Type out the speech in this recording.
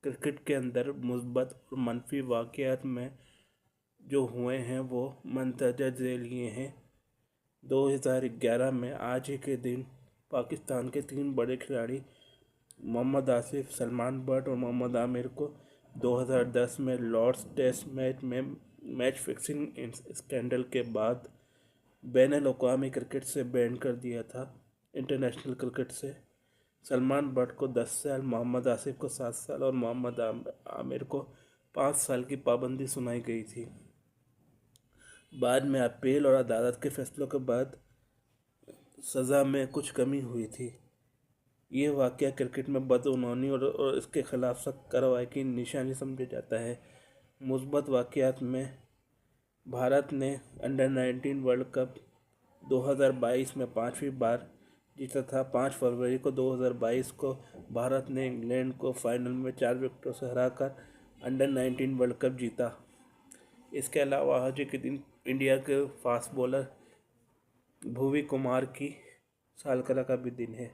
Cricket کے اندر مثبت اور منفی واقعات میں جو ہوئے ہیں وہ مندرجہ ذیل یہ ہیں۔ 2011 میں آج ہی کے دن پاکستان کے 3 بڑے کھلاڑی محمد آصف، سلمان بٹ اور محمد عامر کو 2010 میں لارڈس ٹیسٹ میچ میں میچ فکسنگ اسکینڈل کے بعد بین الاقوامی کرکٹ سے بین کر دیا تھا، انٹرنیشنل کرکٹ سے۔ سلمان بٹ کو 10 سال، محمد آصف کو 7 سال اور محمد عامر کو 5 سال کی پابندی سنائی گئی تھی۔ بعد میں اپیل اور عدالت کے فیصلوں کے بعد سزا میں کچھ کمی ہوئی تھی۔ یہ واقعہ کرکٹ میں بدعنوانی اور اس کے خلاف سخت کارروائی کی نشانی سمجھا جاتا ہے۔ مثبت واقعات میں بھارت نے انڈر-19 ورلڈ کپ 2022 میں 5ویں بار جیتا تھا۔ 5 فروری کو 2022 کو بھارت نے انگلینڈ کو فائنل میں 4 وکٹوں سے ہرا کر انڈر-19 ورلڈ کپ جیتا۔ اس کے علاوہ آج کے دن انڈیا کے فاسٹ بولر بھوی کمار کی سالگرہ کا بھی دن ہے۔